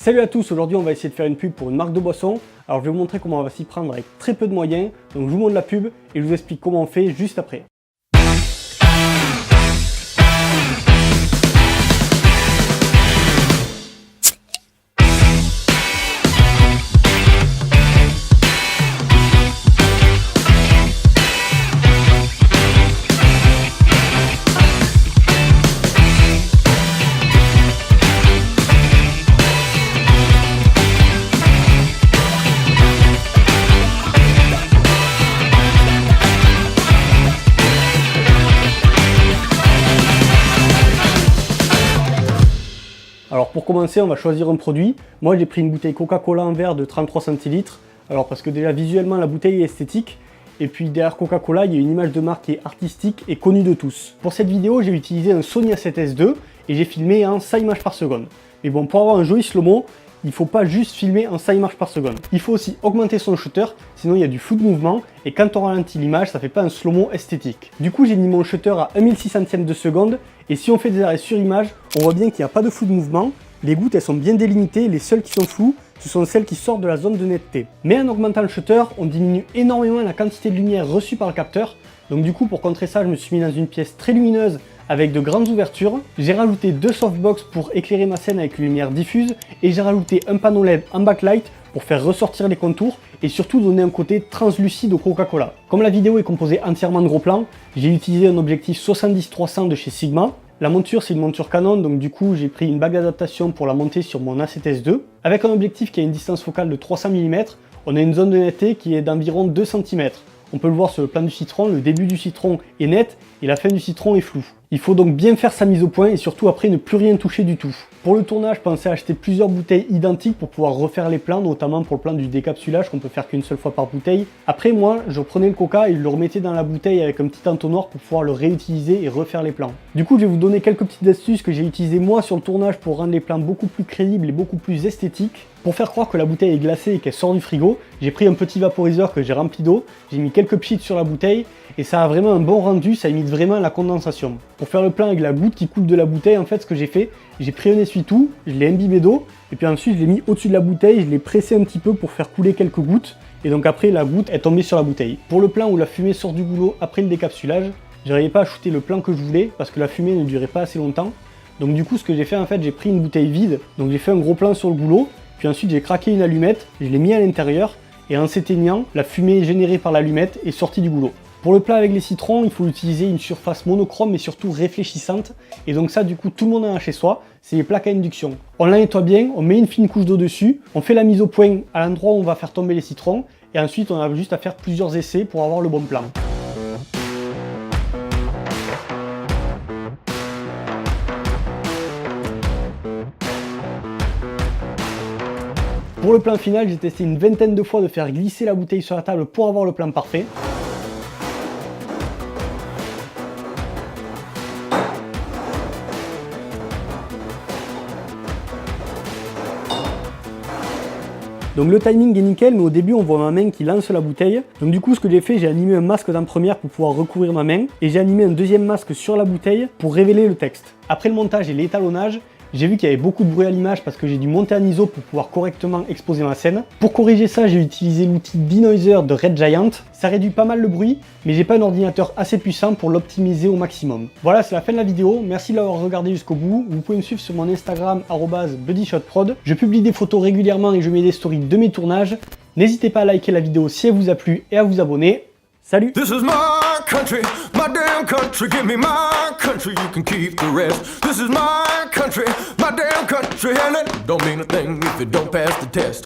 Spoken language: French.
Salut à tous, aujourd'hui on va essayer de faire une pub pour une marque de boisson. Alors je vais vous montrer comment on va s'y prendre avec très peu de moyens. Donc je vous montre la pub et je vous explique comment on fait juste après. Alors pour commencer, on va choisir un produit. Moi j'ai pris une bouteille Coca-Cola en verre de 33 centilitres. Alors parce que déjà visuellement la bouteille est esthétique. Et puis derrière Coca-Cola, il y a une image de marque qui est artistique et connue de tous. Pour cette vidéo, j'ai utilisé un Sony A7S II et j'ai filmé en 100 images par seconde. Mais bon, pour avoir un joli slow-mo, il ne faut pas juste filmer en 100 images par seconde. Il faut aussi augmenter son shutter, sinon il y a du flou de mouvement et quand on ralentit l'image, ça fait pas un slow-mo esthétique. Du coup, j'ai mis mon shutter à 1/1600 de seconde et si on fait des arrêts sur image, on voit bien qu'il n'y a pas de flou de mouvement. Les gouttes, elles sont bien délimitées, les seules qui sont floues, ce sont celles qui sortent de la zone de netteté. Mais en augmentant le shutter, on diminue énormément la quantité de lumière reçue par le capteur. Donc du coup, pour contrer ça, je me suis mis dans une pièce très lumineuse avec de grandes ouvertures. J'ai rajouté deux softbox pour éclairer ma scène avec une lumière diffuse et j'ai rajouté un panneau LED en backlight pour faire ressortir les contours et surtout donner un côté translucide au Coca-Cola. Comme la vidéo est composée entièrement de gros plans, j'ai utilisé un objectif 70-300 de chez Sigma. La monture, c'est une monture Canon, donc du coup j'ai pris une bague d'adaptation pour la monter sur mon A7S II. Avec un objectif qui a une distance focale de 300 mm, on a une zone de netteté qui est d'environ 2 cm. On peut le voir sur le plan du citron, le début du citron est net et la fin du citron est floue. Il faut donc bien faire sa mise au point et surtout après ne plus rien toucher du tout. Pour le tournage, pensez à acheter plusieurs bouteilles identiques pour pouvoir refaire les plans, notamment pour le plan du décapsulage qu'on peut faire qu'une seule fois par bouteille. Après moi, je prenais le coca et je le remettais dans la bouteille avec un petit entonnoir pour pouvoir le réutiliser et refaire les plans. Du coup, je vais vous donner quelques petites astuces que j'ai utilisées moi sur le tournage pour rendre les plans beaucoup plus crédibles et beaucoup plus esthétiques. Pour faire croire que la bouteille est glacée et qu'elle sort du frigo, j'ai pris un petit vaporiseur que j'ai rempli d'eau, j'ai mis quelques pchits sur la bouteille et ça a vraiment un bon rendu, ça imite vraiment la condensation. Pour faire le plan avec la goutte qui coule de la bouteille, en fait ce que j'ai fait, j'ai pris un essuie-tout, je l'ai imbibé d'eau et puis ensuite je l'ai mis au-dessus de la bouteille, je l'ai pressé un petit peu pour faire couler quelques gouttes et donc après la goutte est tombée sur la bouteille. Pour le plan où la fumée sort du goulot après le décapsulage, j'arrivais pas à shooter le plan que je voulais parce que la fumée ne durait pas assez longtemps. Donc du coup ce que j'ai fait en fait, j'ai pris une bouteille vide, donc j'ai fait un gros plan sur le goulot. Puis ensuite j'ai craqué une allumette, je l'ai mis à l'intérieur et en s'éteignant, la fumée générée par l'allumette est sortie du goulot. Pour le plat avec les citrons, il faut utiliser une surface monochrome mais surtout réfléchissante. Et donc ça du coup tout le monde en a chez soi, c'est les plaques à induction. On la nettoie bien, on met une fine couche d'eau dessus, on fait la mise au point à l'endroit où on va faire tomber les citrons et ensuite on a juste à faire plusieurs essais pour avoir le bon plan. Pour le plan final, j'ai testé une vingtaine de fois de faire glisser la bouteille sur la table pour avoir le plan parfait. Donc le timing est nickel, mais au début on voit ma main qui lance la bouteille. Donc du coup ce que j'ai fait, j'ai animé un masque dans première pour pouvoir recouvrir ma main et j'ai animé un deuxième masque sur la bouteille pour révéler le texte. Après le montage et l'étalonnage, j'ai vu qu'il y avait beaucoup de bruit à l'image parce que j'ai dû monter en ISO pour pouvoir correctement exposer ma scène. Pour corriger ça, j'ai utilisé l'outil Denoiser de Red Giant. Ça réduit pas mal le bruit, mais j'ai pas un ordinateur assez puissant pour l'optimiser au maximum. Voilà, c'est la fin de la vidéo. Merci de l'avoir regardé jusqu'au bout. Vous pouvez me suivre sur mon Instagram @BuddyShotProd. Je publie des photos régulièrement et je mets des stories de mes tournages. N'hésitez pas à liker la vidéo si elle vous a plu et à vous abonner. Salut! This is my country, my damn country. Give me my country, you can keep the rest. This is my country, my damn country, and it don't mean a thing if it don't pass the test.